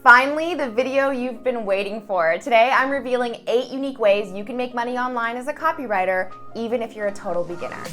Finally, the video you've been waiting for. Today, I'm revealing 8 unique ways you can make money online as a copywriter, even if you're a total beginner.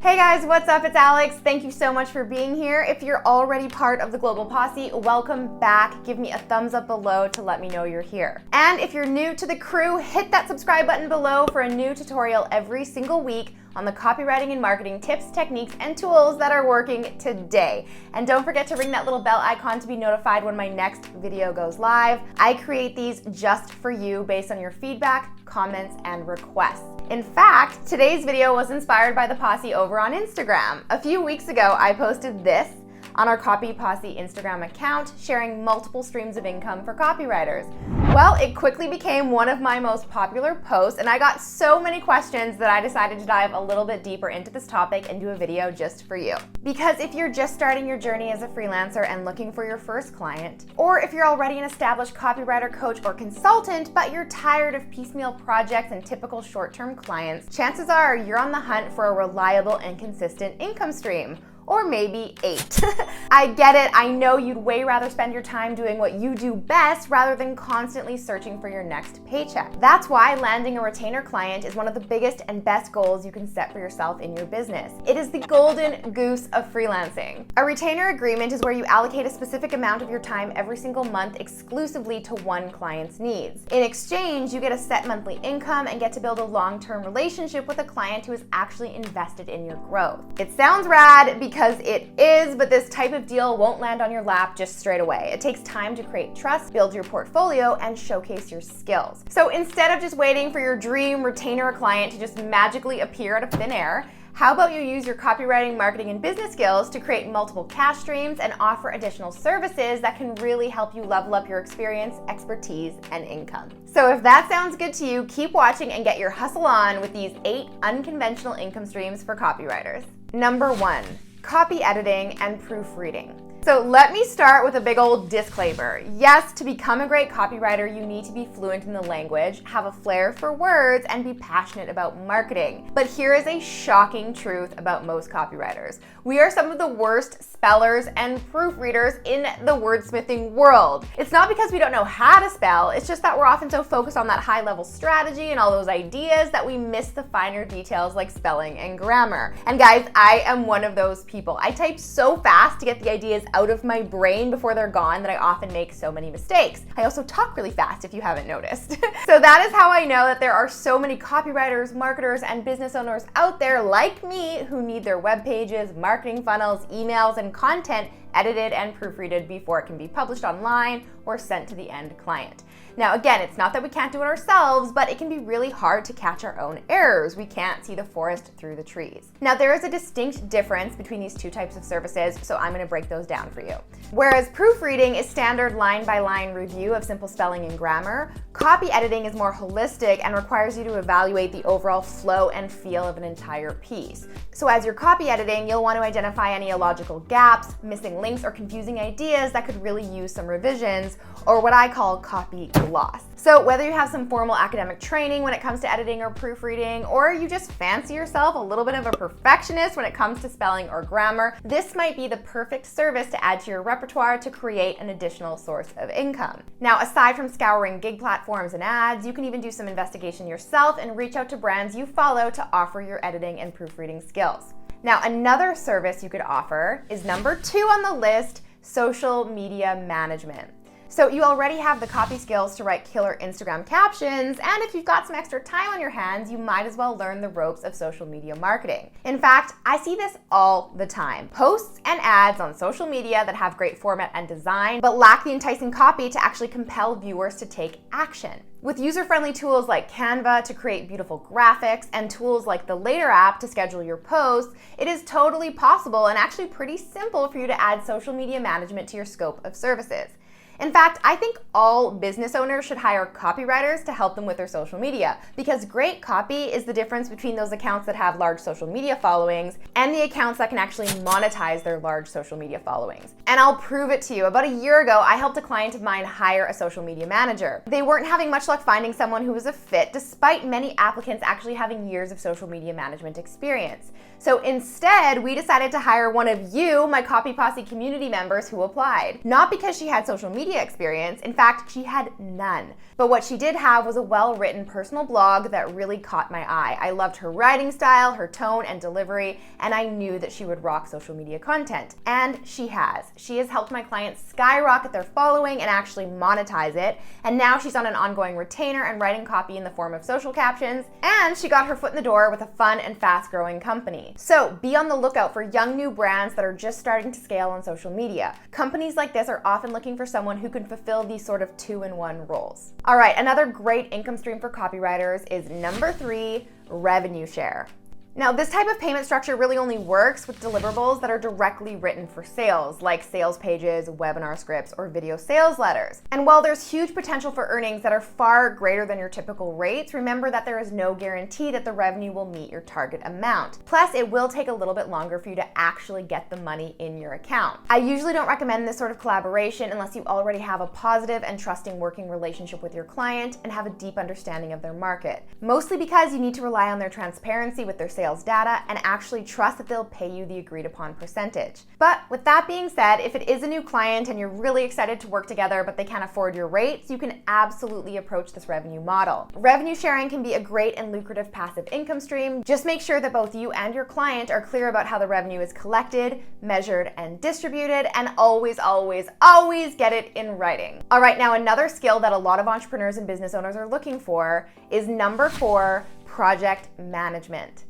Hey guys, what's up? It's Alex. Thank you so much for being here. If you're already part of the Global Posse, welcome back. Give me a thumbs up below to let me know you're here. And if you're new to the crew, hit that subscribe button below for a new tutorial every single week on the copywriting and marketing tips, techniques, and tools that are working today. And don't forget to ring that little bell icon to be notified when my next video goes live. I create these just for you based on your feedback, comments, and requests. In fact, today's video was inspired by the Posse over on Instagram. A few weeks ago, I posted this on our Copy Posse Instagram account, sharing multiple streams of income for copywriters. Well, it quickly became one of my most popular posts, and I got so many questions that I decided to dive a little bit deeper into this topic and do a video just for you. Because if you're just starting your journey as a freelancer and looking for your first client, or if you're already an established copywriter, coach, or consultant, but you're tired of piecemeal projects and typical short-term clients, chances are you're on the hunt for a reliable and consistent income stream. Or maybe 8. I get it, I know you'd way rather spend your time doing what you do best rather than constantly searching for your next paycheck. That's why landing a retainer client is one of the biggest and best goals you can set for yourself in your business. It is the golden goose of freelancing. A retainer agreement is where you allocate a specific amount of your time every single month exclusively to one client's needs. In exchange, you get a set monthly income and get to build a long-term relationship with a client who is actually invested in your growth. It sounds rad because it is, but this type of deal won't land on your lap just straight away. It takes time to create trust, build your portfolio, and showcase your skills. So instead of just waiting for your dream retainer client to just magically appear out of thin air, how about you use your copywriting, marketing, and business skills to create multiple cash streams and offer additional services that can really help you level up your experience, expertise, and income. So if that sounds good to you, keep watching and get your hustle on with these 8 unconventional income streams for copywriters. Number 1. Copy editing and proofreading. So let me start with a big old disclaimer. Yes, to become a great copywriter, you need to be fluent in the language, have a flair for words, and be passionate about marketing. But here is a shocking truth about most copywriters. We are some of the worst spellers and proofreaders in the wordsmithing world. It's not because we don't know how to spell, it's just that we're often so focused on that high-level strategy and all those ideas that we miss the finer details like spelling and grammar. And guys, I am one of those people. I type so fast to get the ideas out of my brain before they're gone that I often make so many mistakes. I also talk really fast if you haven't noticed. So that is how I know that there are so many copywriters, marketers, and business owners out there like me who need their web pages, marketing funnels, emails, and content edited and proofreaded before it can be published online or sent to the end client. Now again, it's not that we can't do it ourselves, but it can be really hard to catch our own errors. We can't see the forest through the trees. Now there is a distinct difference between these 2 types of services, so I'm gonna break those down for you. Whereas proofreading is standard line-by-line review of simple spelling and grammar, copy editing is more holistic and requires you to evaluate the overall flow and feel of an entire piece. So as you're copy editing, you'll want to identify any illogical gaps, missing links, or confusing ideas that could really use some revisions, or what I call copy gloss. So whether you have some formal academic training when it comes to editing or proofreading, or you just fancy yourself a little bit of a perfectionist when it comes to spelling or grammar, this might be the perfect service to add to your repertoire to create an additional source of income. Now, aside from scouring gig platforms and ads, you can even do some investigation yourself and reach out to brands you follow to offer your editing and proofreading skills. Now, another service you could offer is number 2 on the list, social media management. So you already have the copy skills to write killer Instagram captions, and if you've got some extra time on your hands, you might as well learn the ropes of social media marketing. In fact, I see this all the time. Posts and ads on social media that have great format and design, but lack the enticing copy to actually compel viewers to take action. With user-friendly tools like Canva to create beautiful graphics and tools like the Later app to schedule your posts, it is totally possible and actually pretty simple for you to add social media management to your scope of services. In fact, I think all business owners should hire copywriters to help them with their social media, because great copy is the difference between those accounts that have large social media followings and the accounts that can actually monetize their large social media followings. And I'll prove it to you. About a year ago, I helped a client of mine hire a social media manager. They weren't having much luck finding someone who was a fit, despite many applicants actually having years of social media management experience. So instead, we decided to hire one of you, my Copy Posse community members, who applied. Not because she had social media experience. In fact, she had none. But what she did have was a well-written personal blog that really caught my eye. I loved her writing style, her tone and delivery, and I knew that she would rock social media content. And she has. She has helped my clients skyrocket their following and actually monetize it. And now she's on an ongoing retainer and writing copy in the form of social captions. And she got her foot in the door with a fun and fast-growing company. So be on the lookout for young new brands that are just starting to scale on social media. Companies like this are often looking for someone who can fulfill these sort of two-in-one roles. All right, another great income stream for copywriters is number 3, revenue share. Now, this type of payment structure really only works with deliverables that are directly written for sales, like sales pages, webinar scripts, or video sales letters. And while there's huge potential for earnings that are far greater than your typical rates, remember that there is no guarantee that the revenue will meet your target amount. Plus, it will take a little bit longer for you to actually get the money in your account. I usually don't recommend this sort of collaboration unless you already have a positive and trusting working relationship with your client and have a deep understanding of their market. Mostly because you need to rely on their transparency with their sales data and actually trust that they'll pay you the agreed upon percentage. But with that being said, if it is a new client and you're really excited to work together but they can't afford your rates, you can absolutely approach this revenue model. Revenue sharing can be a great and lucrative passive income stream. Just make sure that both you and your client are clear about how the revenue is collected, measured, and distributed, and always, always, always get it in writing. All right, now another skill that a lot of entrepreneurs and business owners are looking for is number 4, project management.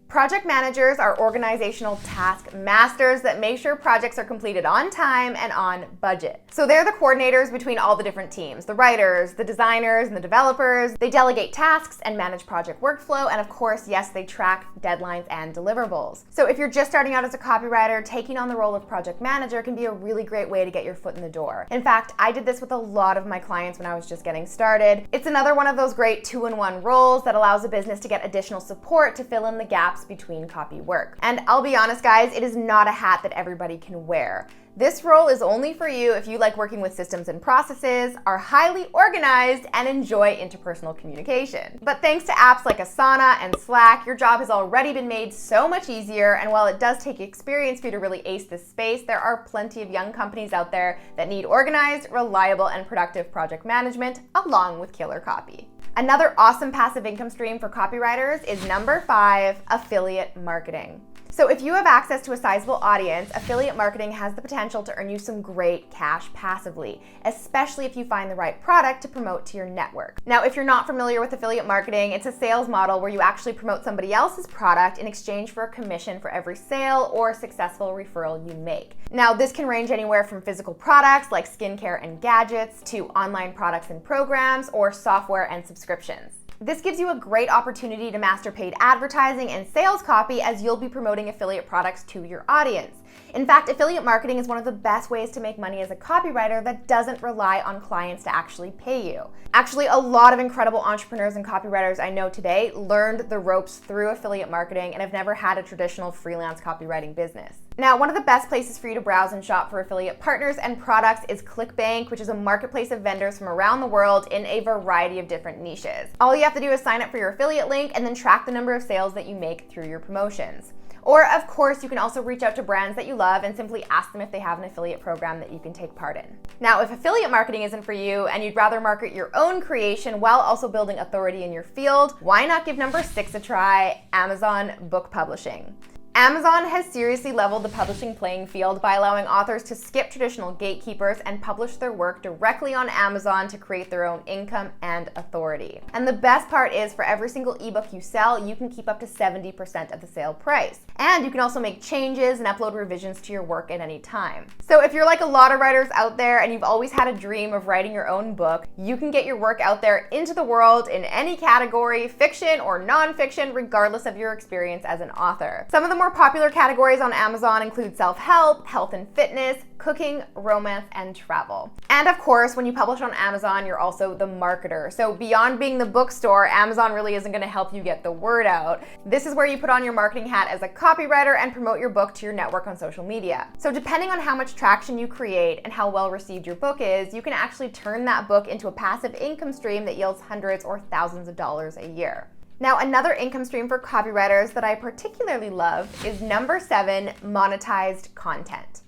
Project managers are organizational task masters that make sure projects are completed on time and on budget. So they're the coordinators between all the different teams, the writers, the designers, and the developers. They delegate tasks and manage project workflow, and of course, yes, they track deadlines and deliverables. So if you're just starting out as a copywriter, taking on the role of project manager can be a really great way to get your foot in the door. In fact, I did this with a lot of my clients when I was just getting started. It's another one of those great two-in-one roles that allows a business to get additional support to fill in the gaps between copy work. And I'll be honest, guys, it is not a hat that everybody can wear. This role is only for you if you like working with systems and processes, are highly organized, and enjoy interpersonal communication. But thanks to apps like Asana and Slack, your job has already been made so much easier, and while it does take experience for you to really ace this space, there are plenty of young companies out there that need organized, reliable, and productive project management along with killer copy. Another awesome passive income stream for copywriters is number 5, affiliate marketing. So if you have access to a sizable audience, affiliate marketing has the potential to earn you some great cash passively, especially if you find the right product to promote to your network. Now, if you're not familiar with affiliate marketing, it's a sales model where you actually promote somebody else's product in exchange for a commission for every sale or successful referral you make. Now, this can range anywhere from physical products like skincare and gadgets to online products and programs or software and subscriptions. This gives you a great opportunity to master paid advertising and sales copy as you'll be promoting affiliate products to your audience. In fact, affiliate marketing is one of the best ways to make money as a copywriter that doesn't rely on clients to actually pay you. Actually, a lot of incredible entrepreneurs and copywriters I know today learned the ropes through affiliate marketing and have never had a traditional freelance copywriting business. Now, one of the best places for you to browse and shop for affiliate partners and products is ClickBank, which is a marketplace of vendors from around the world in a variety of different niches. All you have to do is sign up for your affiliate link and then track the number of sales that you make through your promotions. Or, of course, you can also reach out to brands that you love and simply ask them if they have an affiliate program that you can take part in. Now, if affiliate marketing isn't for you and you'd rather market your own creation while also building authority in your field, why not give number 6 a try, Amazon Book Publishing? Amazon has seriously leveled the publishing playing field by allowing authors to skip traditional gatekeepers and publish their work directly on Amazon to create their own income and authority. And the best part is, for every single ebook you sell, you can keep up to 70% of the sale price. And you can also make changes and upload revisions to your work at any time. So if you're like a lot of writers out there and you've always had a dream of writing your own book, you can get your work out there into the world in any category, fiction or nonfiction, regardless of your experience as an author. Some of the more more popular categories on Amazon include self-help, health and fitness, cooking, romance, and travel. And of course, when you publish on Amazon, you're also the marketer. So beyond being the bookstore, Amazon really isn't going to help you get the word out. This is where you put on your marketing hat as a copywriter and promote your book to your network on social media. So depending on how much traction you create and how well received your book is, you can actually turn that book into a passive income stream that yields hundreds or thousands of dollars a year. Now, another income stream for copywriters that I particularly love is number 7, monetized content.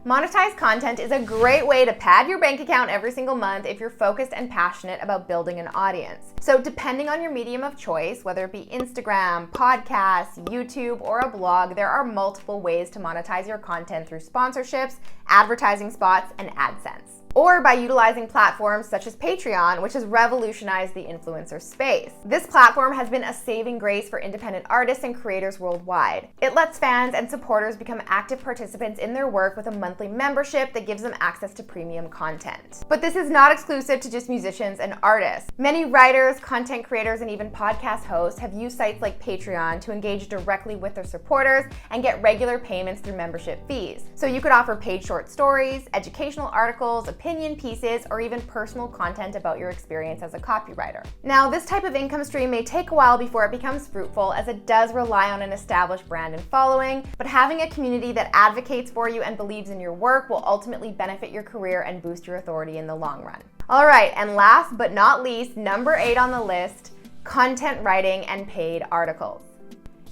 Monetized content is a great way to pad your bank account every single month if you're focused and passionate about building an audience. So depending on your medium of choice, whether it be Instagram, podcasts, YouTube, or a blog, there are multiple ways to monetize your content through sponsorships, advertising spots, and AdSense. Or by utilizing platforms such as Patreon, which has revolutionized the influencer space. This platform has been a saving grace for independent artists and creators worldwide. It lets fans and supporters become active participants in their work with a monthly membership that gives them access to premium content. But this is not exclusive to just musicians and artists. Many writers, content creators, and even podcast hosts have used sites like Patreon to engage directly with their supporters and get regular payments through membership fees. So you could offer paid short stories, educational articles, opinion pieces, or even personal content about your experience as a copywriter. Now, this type of income stream may take a while before it becomes fruitful, as it does rely on an established brand and following, but having a community that advocates for you and believes in your work will ultimately benefit your career and boost your authority in the long run. All right, and last but not least, number 8 on the list, content writing and paid articles.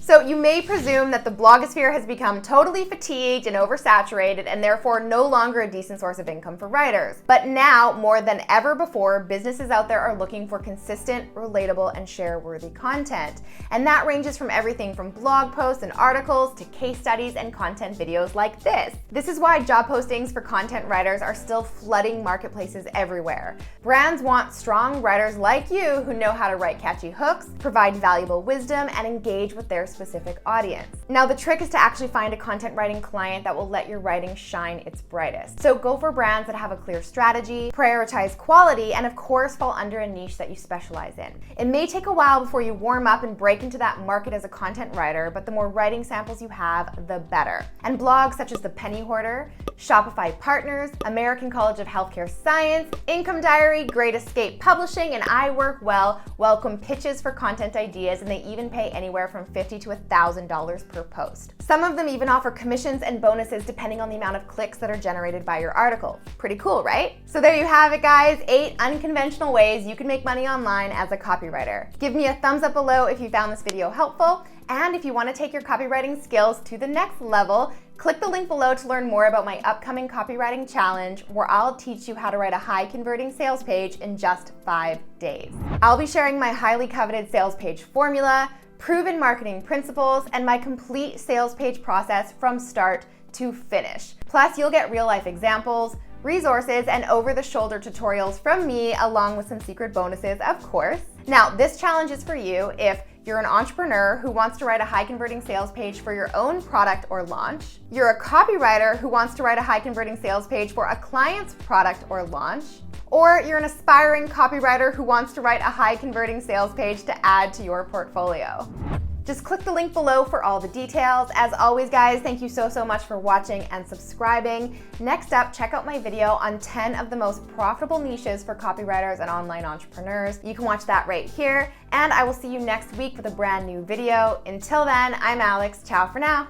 So you may presume that the blogosphere has become totally fatigued and oversaturated and therefore no longer a decent source of income for writers. But now, more than ever before, businesses out there are looking for consistent, relatable, and share-worthy content. And that ranges from everything from blog posts and articles to case studies and content videos like this. This is why job postings for content writers are still flooding marketplaces everywhere. Brands want strong writers like you who know how to write catchy hooks, provide valuable wisdom, and engage with their specific audience. Now, the trick is to actually find a content writing client that will let your writing shine its brightest. So go for brands that have a clear strategy, prioritize quality, and of course fall under a niche that you specialize in. It may take a while before you warm up and break into that market as a content writer, but the more writing samples you have, the better. And blogs such as The Penny Hoarder, Shopify Partners, American College of Healthcare Science, Income Diary, Great Escape Publishing, and I Work Well welcome pitches for content ideas, and they even pay anywhere from $50 to $1,000 per post. Some of them even offer commissions and bonuses depending on the amount of clicks that are generated by your article. Pretty cool, right? So there you have it, guys. 8 unconventional ways you can make money online as a copywriter. Give me a thumbs up below if you found this video helpful. And if you want to take your copywriting skills to the next level, click the link below to learn more about my upcoming copywriting challenge, where I'll teach you how to write a high converting sales page in just 5 days. I'll be sharing my highly coveted sales page formula, proven marketing principles, and my complete sales page process from start to finish. Plus, you'll get real life examples, resources, and over-the-shoulder tutorials from me, along with some secret bonuses, of course. Now, this challenge is for you if you're an entrepreneur who wants to write a high-converting sales page for your own product or launch. You're a copywriter who wants to write a high-converting sales page for a client's product or launch. Or you're an aspiring copywriter who wants to write a high-converting sales page to add to your portfolio. Just click the link below for all the details. As always, guys, thank you so much for watching and subscribing. Next up, check out my video on 10 of the most profitable niches for copywriters and online entrepreneurs. You can watch that right here, and I will see you next week with a brand new video. Until then, I'm Alex. Ciao for now.